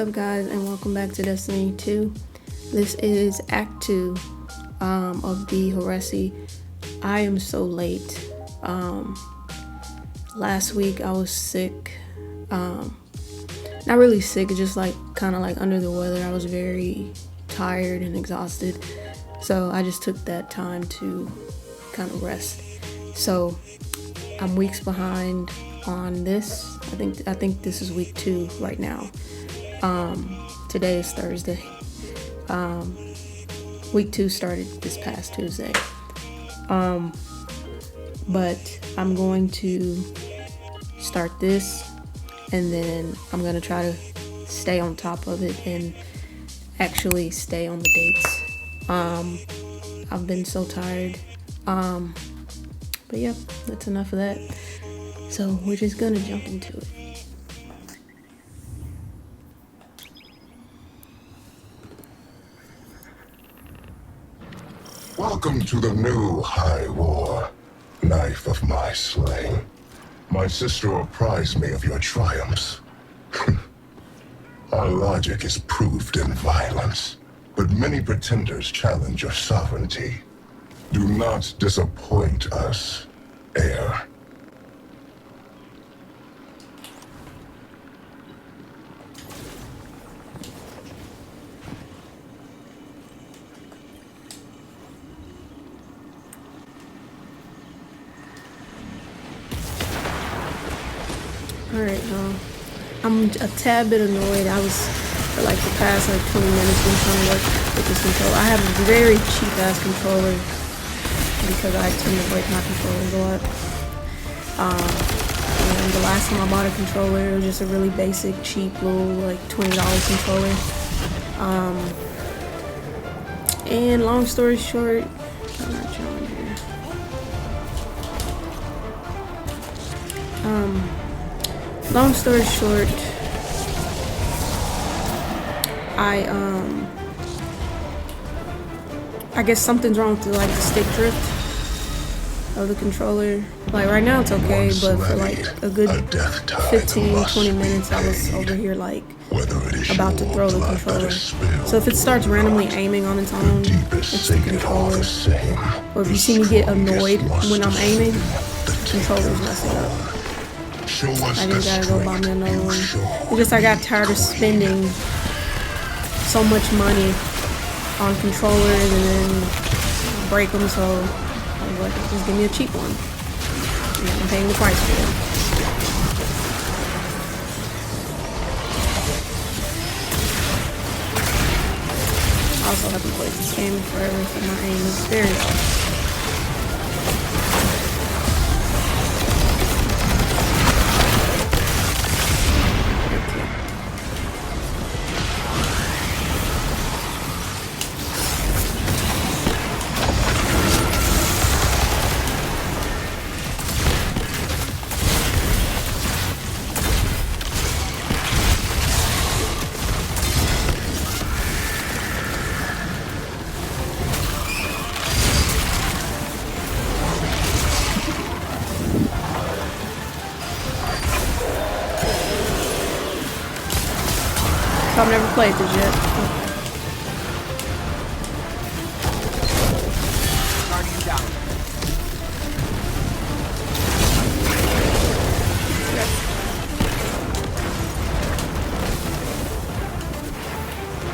up, guys, and welcome back to Destiny 2. This is Act 2 of the Heresy. I am so late. Last week I was sick. Not really sick, just kind of under the weather. I was very tired and exhausted. So I just took that time to kind of rest. So I'm weeks behind on this. I think this is week 2 right now. Today is Thursday. Week 2 started this past Tuesday. But I'm going to start this, and then I'm going to try to stay on top of it and actually stay on the dates. I've been so tired. But yep, that's enough of that. So we're just gonna jump into it. Welcome to the new High War, knife of my slaying. My sister apprised me of your triumphs. Our logic is proved in violence, but many pretenders challenge your sovereignty. Do not disappoint us, heir. Alright, I'm a tad bit annoyed. I was, for the past 20 minutes, been trying to work with this controller. I have a very cheap ass controller because I tend to break my controllers a lot. And the last time I bought a controller, it was just a really basic, cheap little $20 controller. And long story short, I'm not showing here. Long story short, I guess something's wrong with the stick drift of the controller. Right now it's okay, but for a good 15-20 minutes I was over here about to throw the controller. So if it starts randomly aiming on its own, it's the controller. Or if you see me get annoyed when I'm aiming, the controller's messing up. I just gotta go buy me another one. It's just I got tired of spending so much money on controllers and then break them, so I was like, just give me a cheap one. I'm paying the price for it. I also haven't played this game in forever, so my aim is very off. I've never played this yet. Guardian down.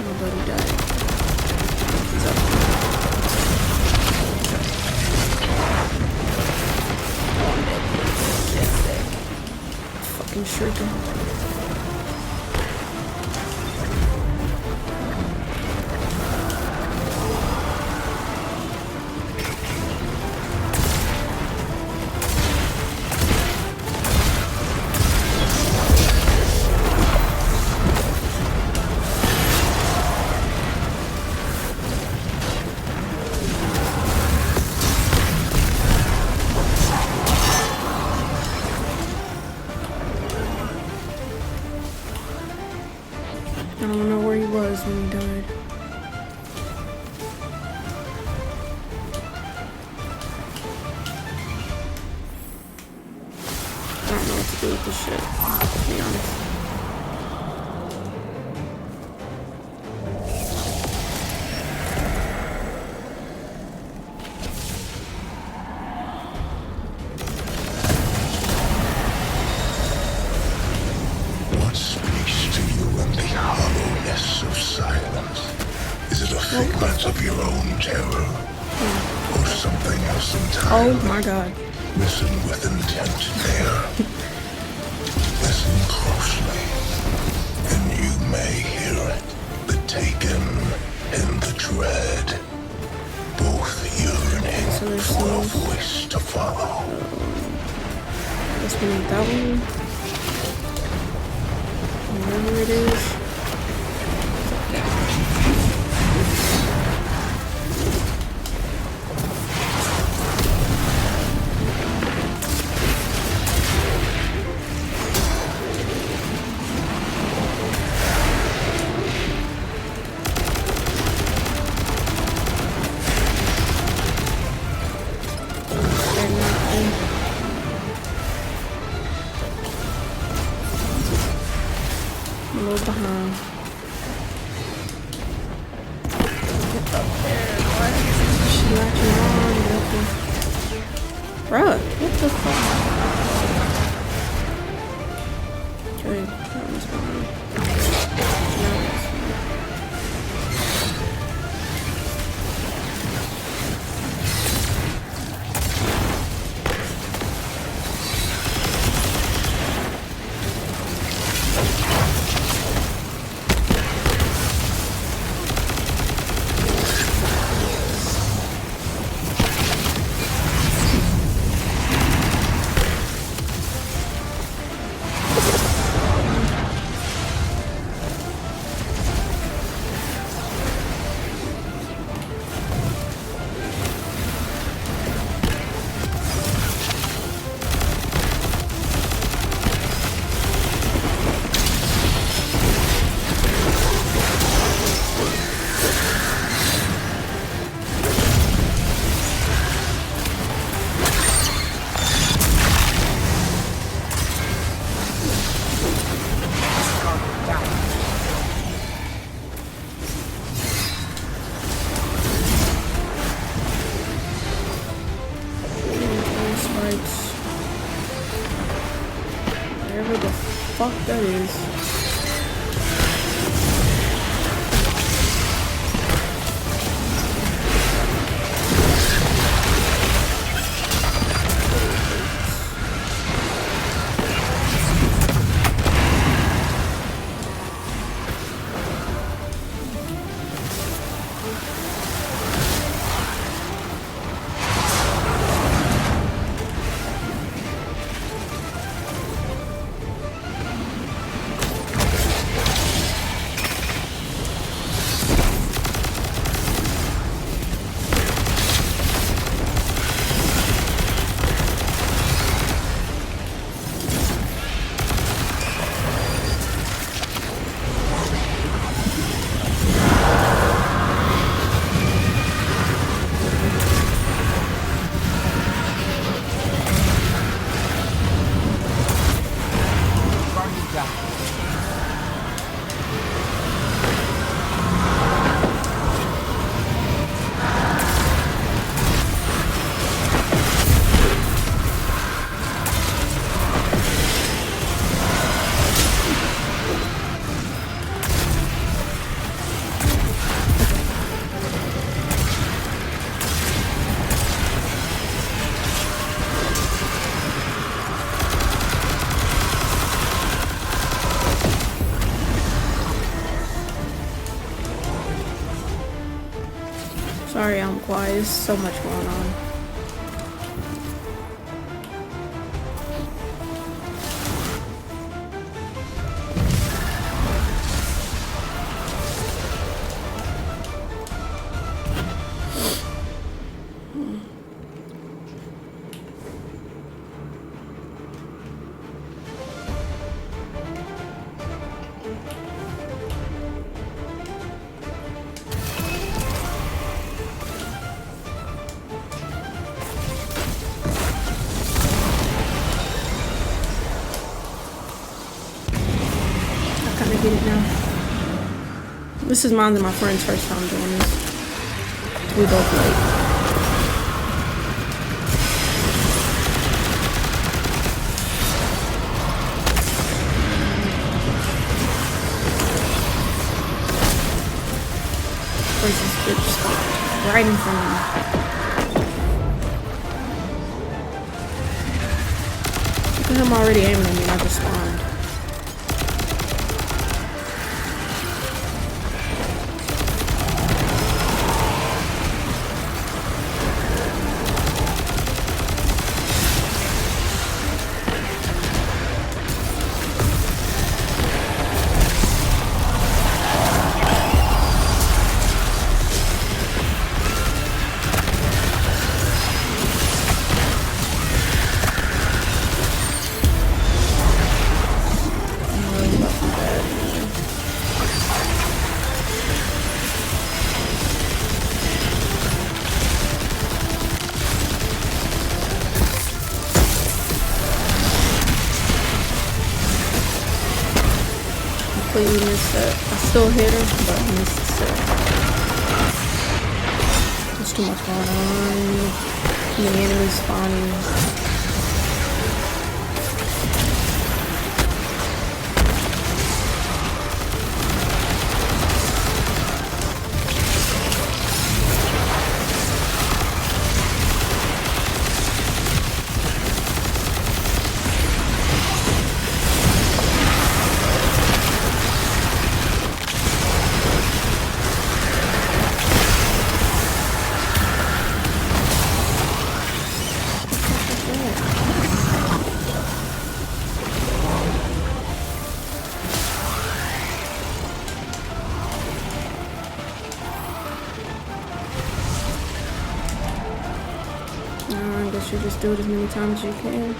Nobody died. He's up. Oh, I'm dead. Dead. Fucking shrieking. I don't know where he was when he died. I don't know what to do with this shit, to be honest. terror, or something else Oh entirely. my god. Listen with intent there. Listen closely, and you may hear it. The taken and the dread, both yearning So there's for a things. voice to follow. I guess we need that one. Whatever it is. A little behind. Get up there. What? She latching on. Get up there. Bruh, what the fuck? Okay, that one's behind. Whatever the fuck that is. Sorry, I'm quiet. There's so much going on. Get it now. This is mine and my friend's first time doing this. We both late. Where's this bitch? right in front of me. Look at him already aiming at me and I just spawned. Completely missed it. I still hit her, but I missed the set. There's too much going on. The enemy's spawning. I guess you just do it as many times as you can.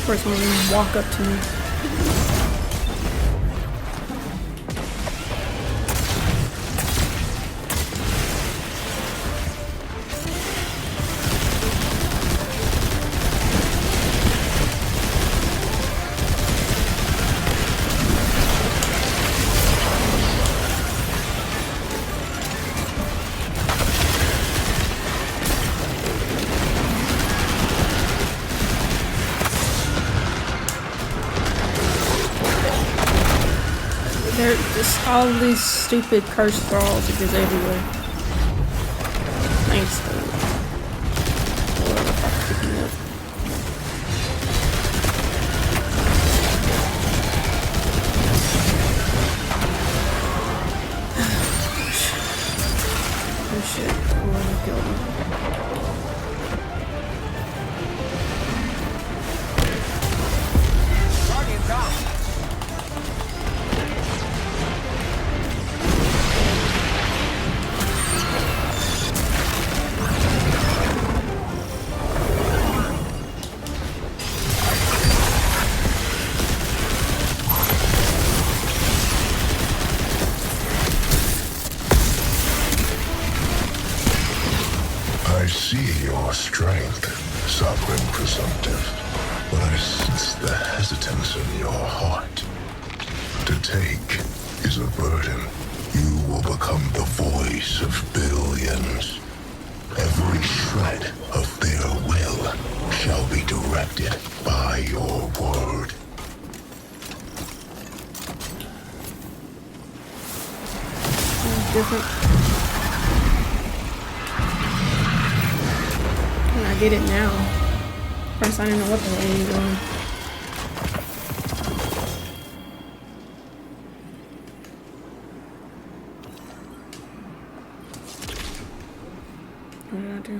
First one to walk up to me. They're just all these stupid cursed thralls are just everywhere. Thanks, dude. Whoever the fuck picked me up. Oh shit. Whoever killed me. I see your strength, Sovereign Presumptive, but I sense the hesitance in your heart. To take is a burden. You will become the voice of billions. Every shred of their will shall be directed by your word. Different. I get it now. First, I didn't know what the hell you were doing. What did I do?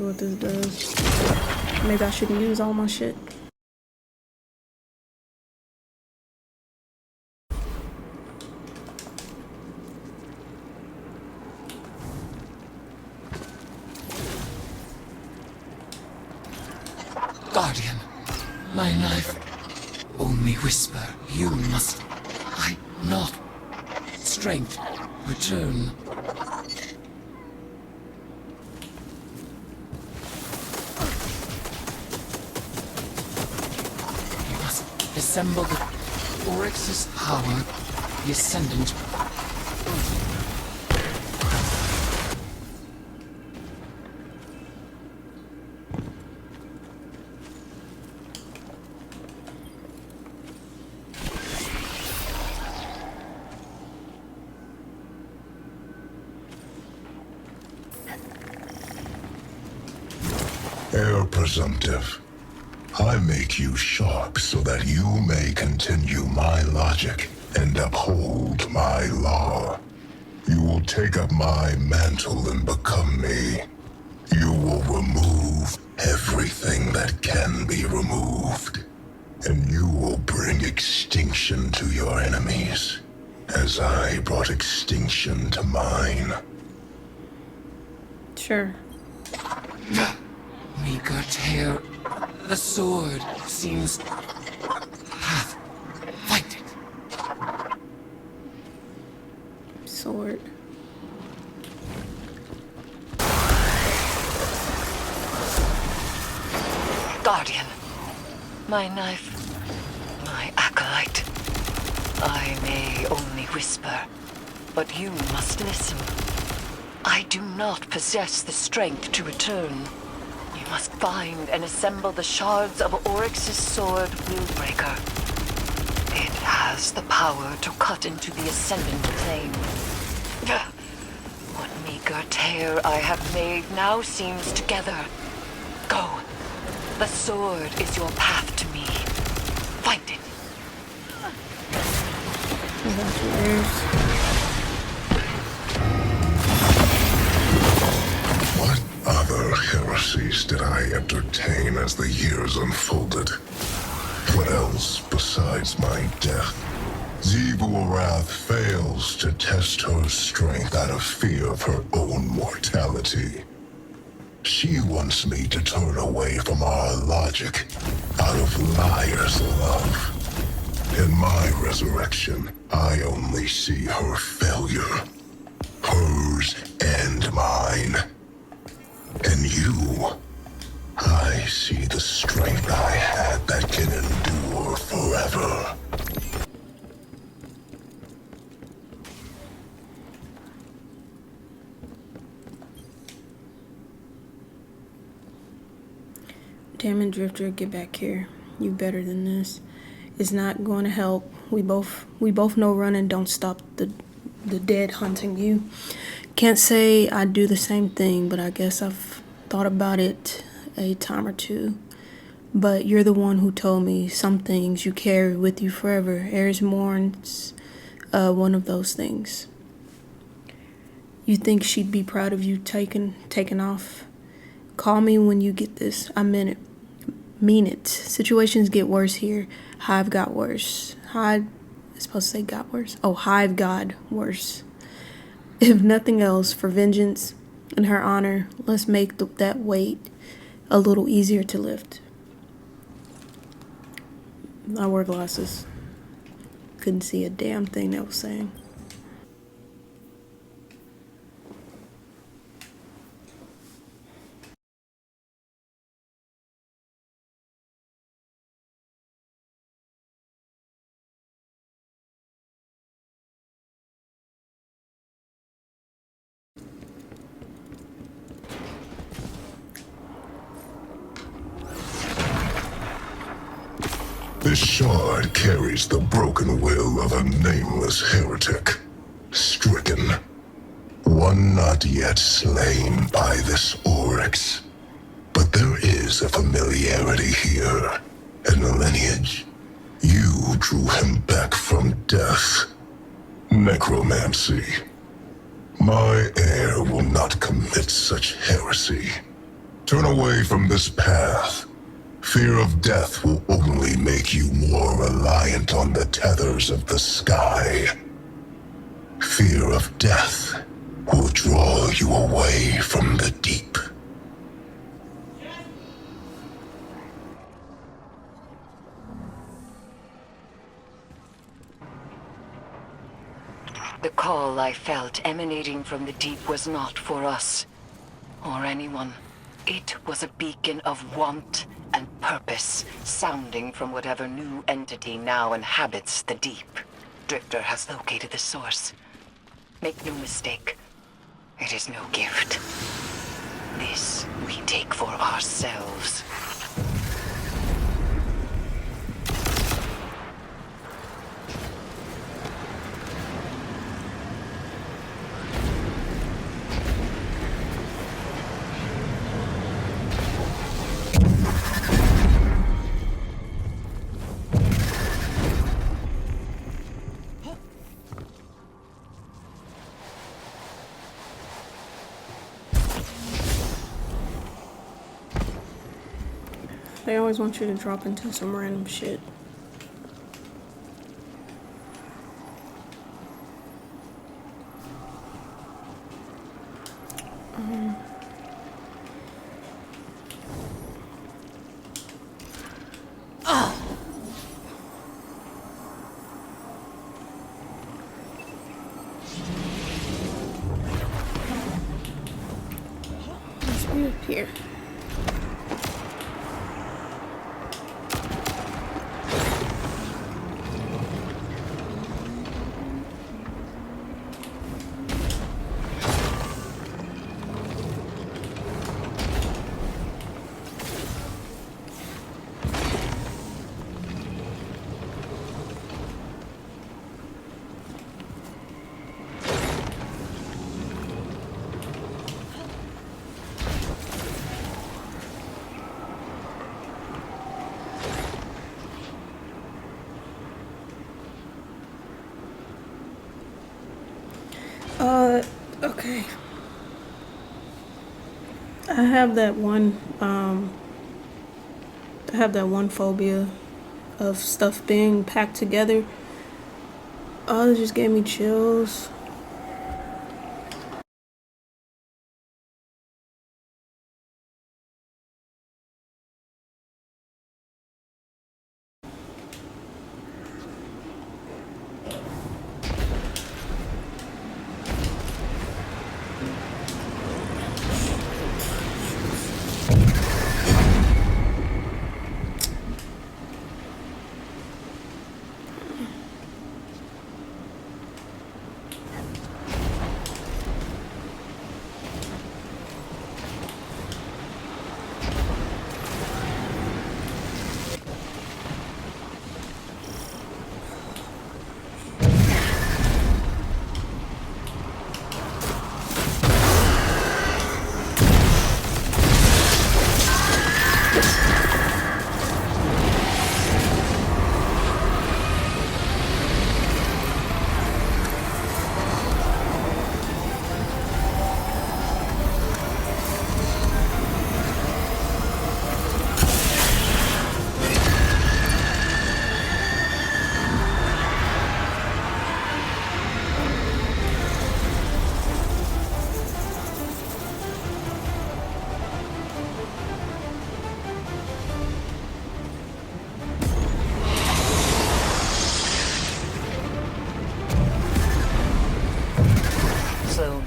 what this does. Maybe I shouldn't use all my shit. Guardian, my knife. Only whisper. You must. I not. Strength. Return. You must assemble the Oryx's power. The Ascendant. Heir presumptive, I make you sharp so that you may continue my logic and uphold my law. You will take up my mantle and become me. You will remove everything that can be removed. And you will bring extinction to your enemies, as I brought extinction to mine. Sure. Meager tear. The sword seems. Path. Fight it. Sword. Guardian. My knife. My acolyte. I may only whisper, but you must listen. I do not possess the strength to return. You must find and assemble the shards of Oryx's sword, Willbreaker. It has the power to cut into the Ascendant plane. What meager tear I have made now seems together. Go. The sword is your path to me. Find it. I got your ears. What other heresies did I entertain as the years unfolded? What else besides my death? Zebul fails to test her strength out of fear of her own mortality. She wants me to turn away from our logic out of liar's love. In my resurrection, I only see her failure. Hers and mine. And you, I see the strength I had that can endure forever. Damn it, Drifter, get back here. You better than this. It's not going to help. We both know running don't stop the dead hunting you. Can't say I do the same thing, but I guess I've thought about it a time or two. But you're the one who told me some things you carry with you forever. Ares Morn's one of those things. You think she'd be proud of you taking off? Call me when you get this. I meant it. Mean it. Situations get worse here. Hive got worse. Hive is supposed to say got worse. Oh, Hive got worse. If nothing else, for vengeance and her honor, let's make that weight a little easier to lift. I wear glasses. Couldn't see a damn thing that was saying. This shard carries the broken will of a nameless heretic. Stricken. One not yet slain by this Oryx. But there is a familiarity here, and a lineage. You drew him back from death. Necromancy. My heir will not commit such heresy. Turn away from this path. Fear of death will only make you more reliant on the tethers of the sky. Fear of death will draw you away from the deep. The call I felt emanating from the deep was not for us, or anyone. It was a beacon of want and purpose, sounding from whatever new entity now inhabits the deep. Drifter has located the source. Make no mistake, it is no gift. This we take for ourselves. They always want you to drop into some random shit. Let's be up here. Okay. I have that one phobia of stuff being packed together. Oh, it just gave me chills.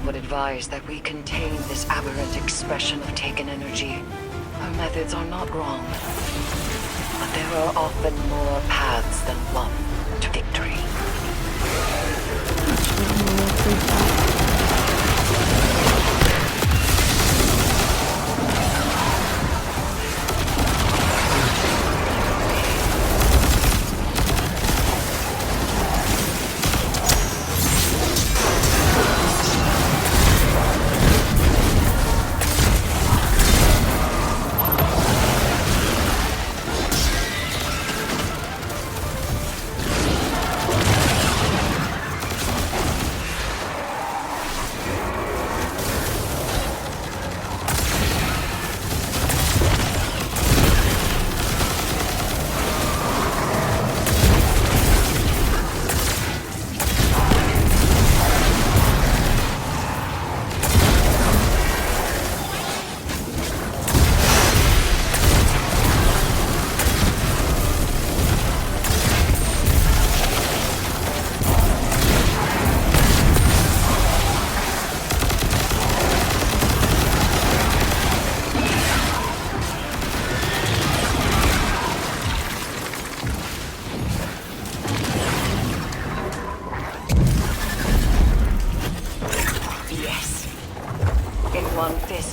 Would advise that we contain this aberrant expression of taken energy. Our methods are not wrong, but there are often more paths than one to victory.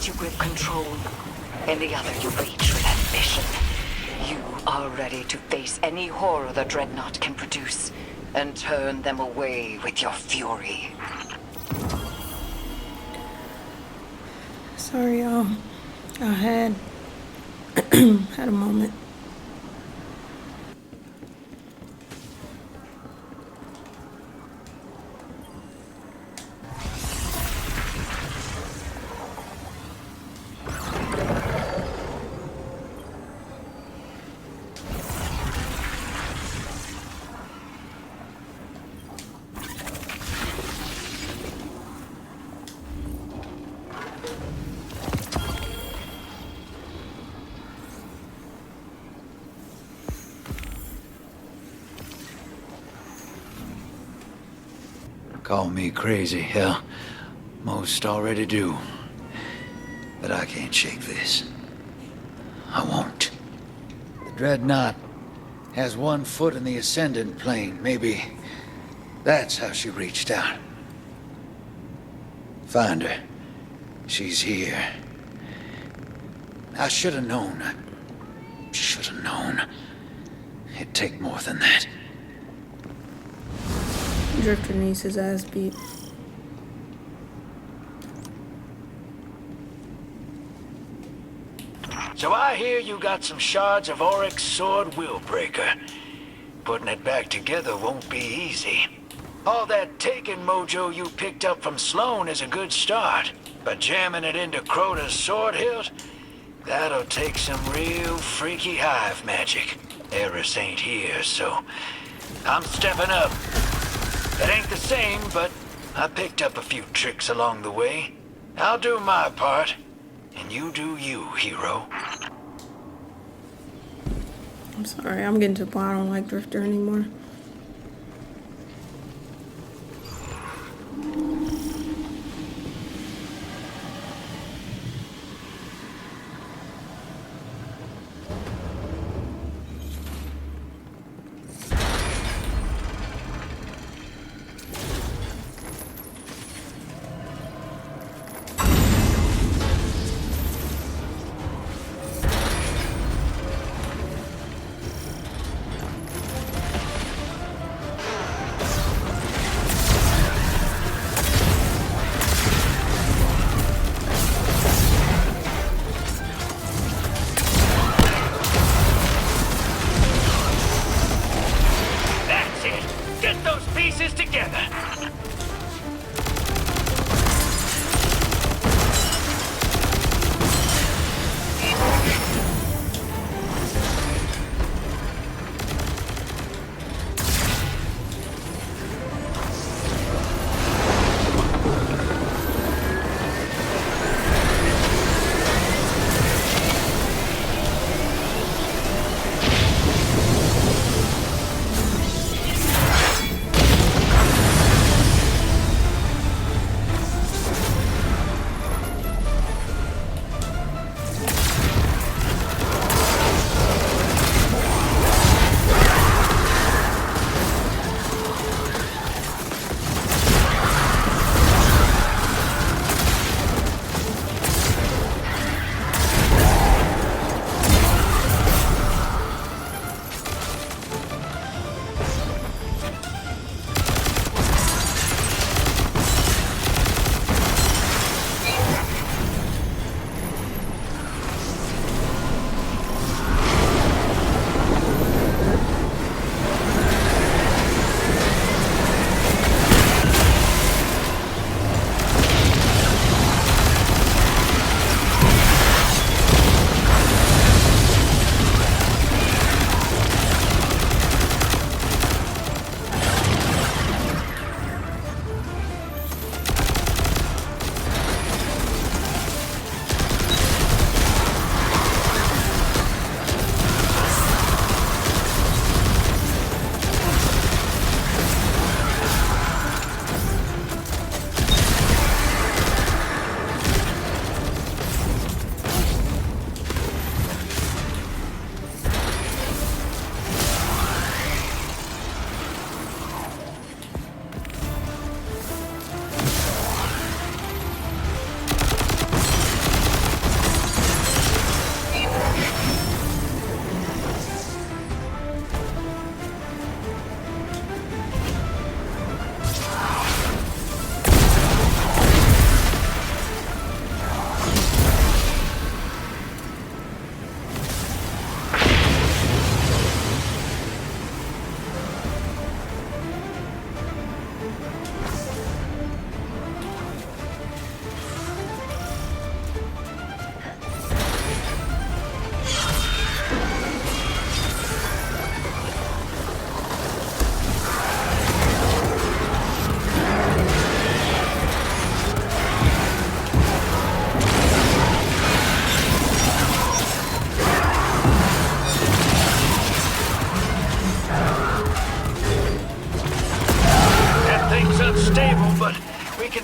you grip control, and the other you reach with ambition. You are ready to face any horror the Dreadnought can produce, and turn them away with your fury. Sorry, y'all. I had had a moment. Call me crazy, hell. Most already do. But I can't shake this. I won't. The Dreadnought has one foot in the Ascendant plane. Maybe that's how she reached out. Find her. She's here. I should have known. I should have known. It'd take more than that. Drifter needs his ass beat. So I hear you got some shards of Oryx's sword Willbreaker. Putting it back together won't be easy. All that taken mojo you picked up from Sloane is a good start. But jamming it into Crota's sword hilt, that'll take some real freaky hive magic. Eris ain't here, so I'm stepping up. It ain't the same, but I picked up a few tricks along the way. I'll do my part, and you do you, hero. I'm sorry, I'm getting to the point I don't like Drifter anymore.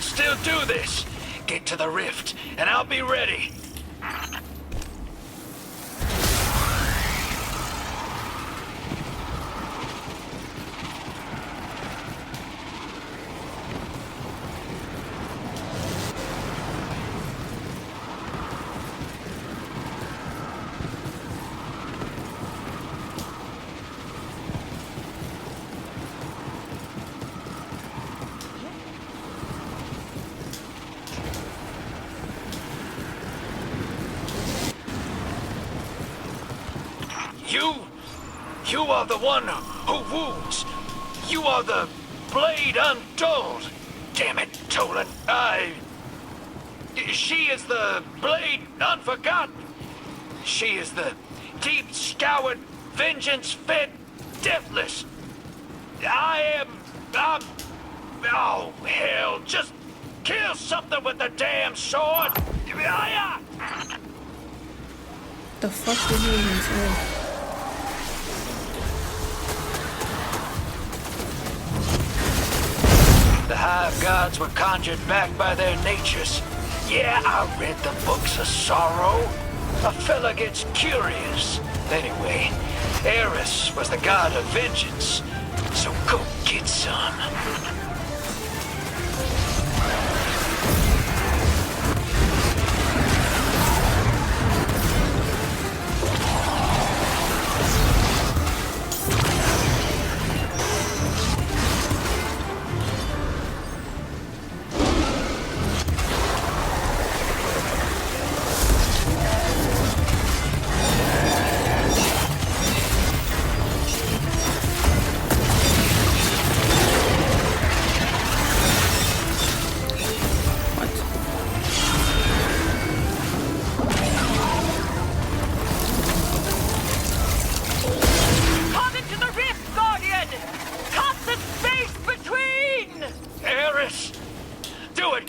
still do this. Get to the rift, and I'll be ready. You are the one who wounds. You are the blade undulled. Damn it, Tolan. She is the blade unforgotten. She is the deep-scoured, vengeance-fed, deathless. I'm... Oh, hell, just kill something with the damn sword. The fuck did he even say? The Hive Gods were conjured back by their natures. Yeah, I read the books of sorrow. A fella gets curious. Anyway, Eris was the god of vengeance. So go get some.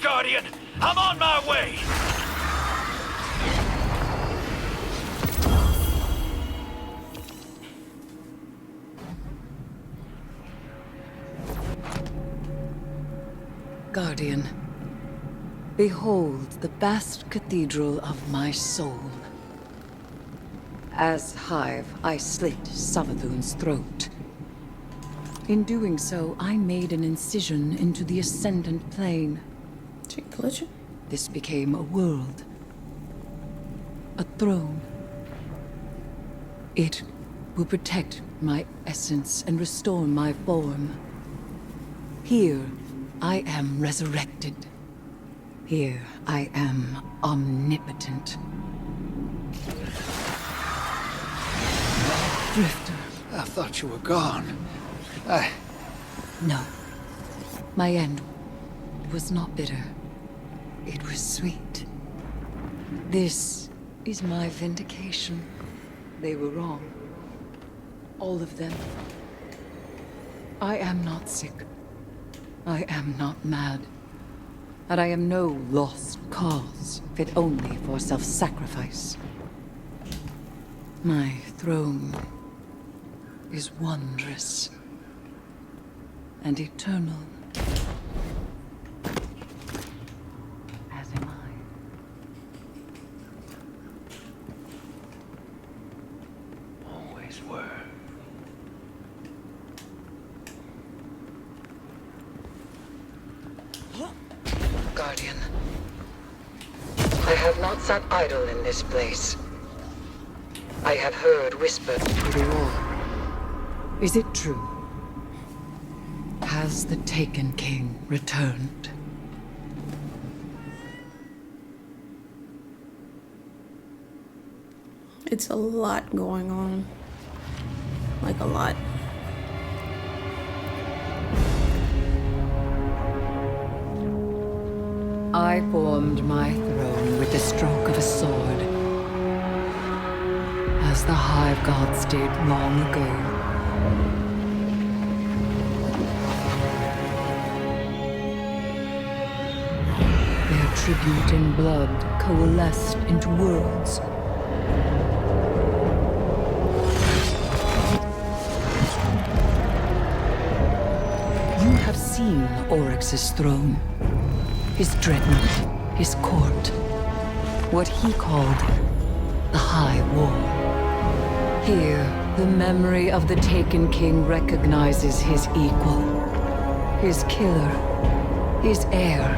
Guardian! I'm on my way! Guardian, behold the vast cathedral of my soul. As Hive, I slit Savathun's throat. In doing so, I made an incision into the Ascendant Plane. This became a world. A throne. It will protect my essence and restore my form. Here, I am resurrected. Here, I am omnipotent. Drifter. I thought you were gone. No. My end was not bitter. It was sweet. This is my vindication. They were wrong. All of them. I am not sick. I am not mad. And I am no lost cause, fit only for self-sacrifice. My throne is wondrous and eternal. As am I. Always were. Guardian, I have not sat idle in this place. I have heard whispered through the wall. Is it true? Has the Taken King returned? It's a lot going on. Like a lot. I formed my throne with the stroke of a sword, as the Hive Gods did long ago. Their tribute in blood coalesced into worlds. You have seen Oryx's throne. his dreadnought, his court. What he called the High War. Here, the memory of the Taken King recognizes his equal, his killer, his heir,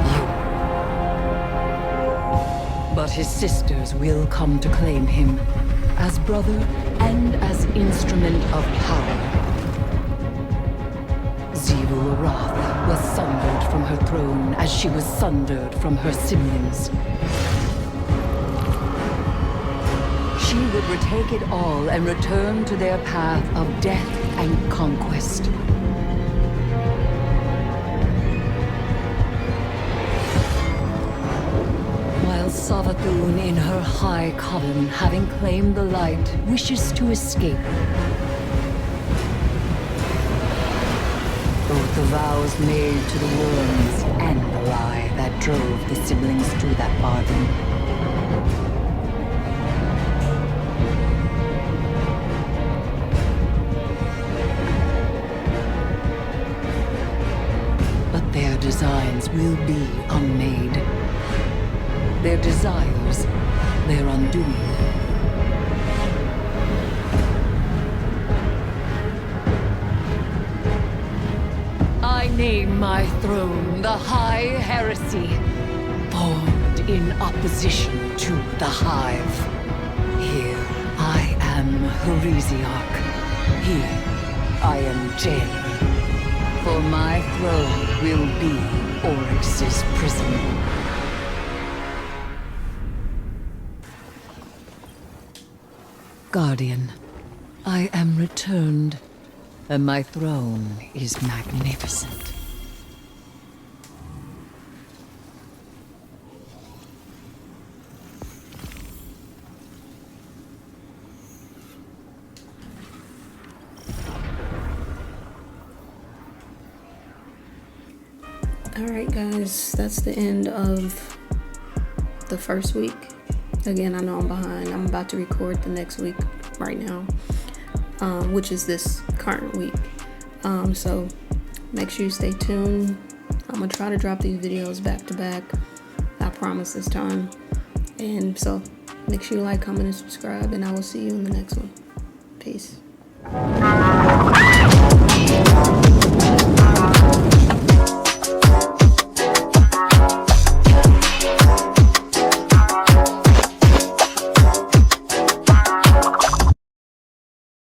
you. But his sisters will come to claim him as brother and as instrument of power. Xivu Arath was sundered from her throne as she was sundered from her siblings. She would retake it all and return to their path of death and conquest. While Savathun in her high coven, having claimed the light, wishes to escape. Both the vows made to the worms and the lie that drove the siblings to that bargain. But their designs will be unmade. Their desires, their undoing. I name my throne the High Heresy, formed in opposition to the Hive. Here I am Heresiarch. Here I am Jailer. For my throne will be Oryx's prison. Guardian, I am returned, and my throne is magnificent. Alright guys, that's the end of the first week. Again, I know I'm behind. I'm about to record the next week right now, which is this current week. So make sure you stay tuned. I'm gonna try to drop these videos back to back. I promise this time. And so make sure you like, comment, and subscribe, and I will see you in the next one. Peace.